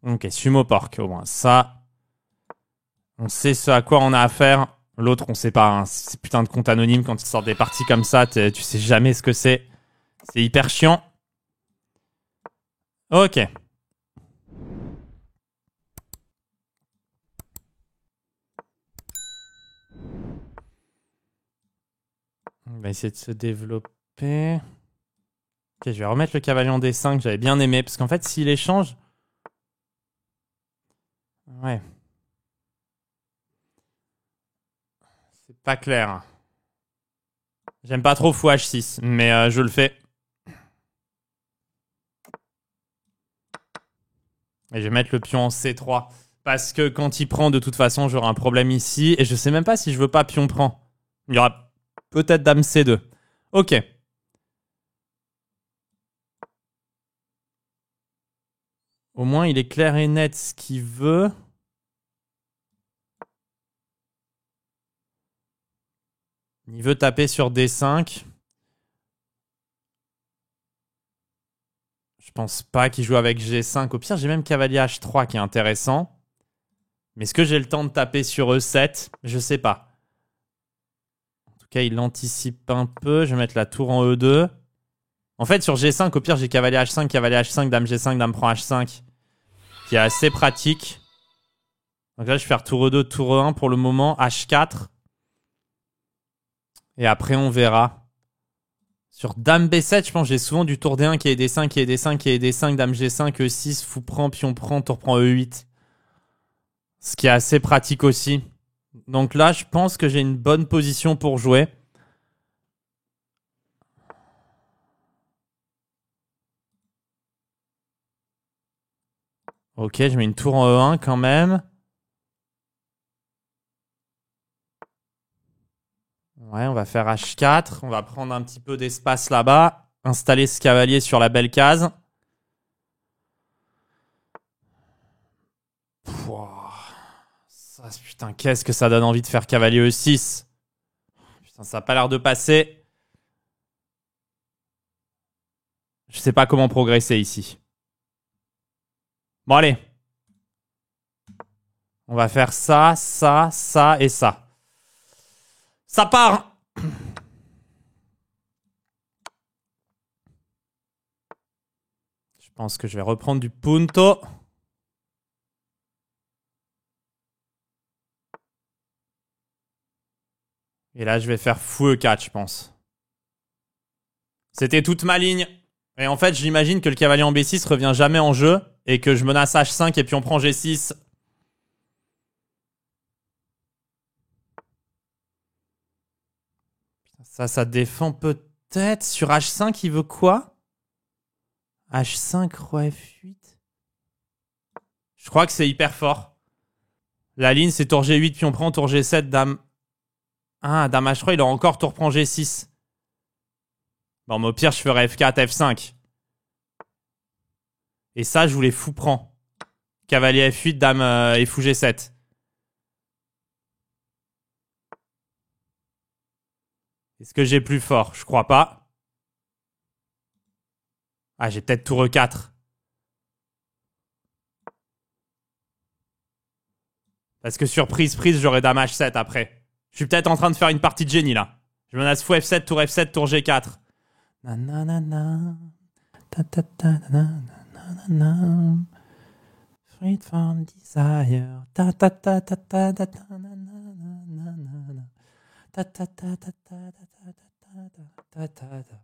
Ok, sumo porc, au moins. Ça, on sait ce à quoi on a affaire. L'autre, on sait pas. Hein. C'est putain de compte anonyme quand ils sortent des parties comme ça. Tu sais jamais ce que c'est. C'est hyper chiant. Ok. On va essayer de se développer. Ok, je vais remettre le cavalier en D5 que j'avais bien aimé. Parce qu'en fait, s'il échange... Ouais. C'est pas clair. J'aime pas trop fou H6, mais je le fais. Et je vais mettre le pion en C3. Parce que quand il prend, de toute façon, j'aurai un problème ici. Et je sais même pas si je veux pas pion prend. Il y aura peut-être dame C2. Ok. Au moins, il est clair et net ce qu'il veut. Il veut taper sur D5. Je pense pas qu'il joue avec G5. Au pire, j'ai même cavalier H3 qui est intéressant. Mais est-ce que j'ai le temps de taper sur E7? Je sais pas. En tout cas, il anticipe un peu. Je vais mettre la tour en E2. En fait, sur G5, au pire, j'ai cavalier H5, dame G5, dame prend H5. Qui est assez pratique. Donc là, je vais faire tour E2, tour E1 pour le moment. H4. Et après, on verra. Sur dame B7, je pense que j'ai souvent du tour D1 qui est D5, qui est D5, qui est D5, dame G5, E6, fou prend, pion prend, tour prend E8. Ce qui est assez pratique aussi. Donc là, je pense que j'ai une bonne position pour jouer. Ok, je mets une tour en E1 quand même. Ouais, on va faire H4. On va prendre un petit peu d'espace là-bas. Installer ce cavalier sur la belle case. Pouah. Ça, putain, qu'est-ce que ça donne envie de faire cavalier E6. Putain, ça a pas l'air de passer. Je sais pas comment progresser ici. Bon, allez. On va faire ça, ça, ça et ça. Ça part. Je pense que je vais reprendre du punto. Et là, je vais faire fou E4, je pense. C'était toute ma ligne. Et en fait, j'imagine que le cavalier en B6 revient jamais en jeu. Et que je menace H5 et puis on prend G6. Ça défend peut-être. Sur H5, il veut quoi? H5, roi F8. Je crois que c'est hyper fort. La ligne, c'est tour G8, puis on prend tour G7, dame... Ah, dame H3, il a encore tour prend G6. Bon, mais au pire, je ferai F4, F5. Et ça, je voulais fou prend. Cavalier F8, dame et fou G7. Est-ce que j'ai plus fort? Je crois pas. Ah, j'ai peut-être tour E4. Parce que sur prise, j'aurai dame H7 après. Je suis peut-être en train de faire une partie de génie, là. Je menace fou F7, tour G4. Nanana. Ta ta ta nanana. Freed from desire. Ta ta ta ta ta ta ta nanana. Ta ta ta ta ta ta ta ta ta.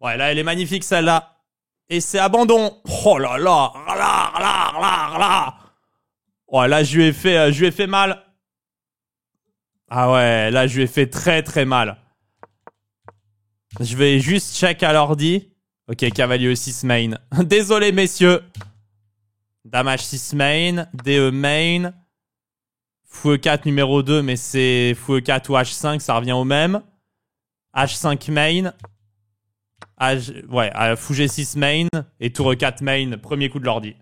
Ouais, là, elle est magnifique, celle-là. Et c'est abandon. Oh là là. Là. Ouais, là, je lui ai fait mal. Ah ouais, là, je lui ai fait très très mal. Je vais juste check à l'ordi. Ok, cavalier E6 main. Désolé, messieurs. Dame H6 main. DE main. Fou E4 numéro 2, mais c'est fou E4 ou H5, ça revient au même. H5 main. Ouais, fou G6 main. Et tour E4 main, premier coup de l'ordi.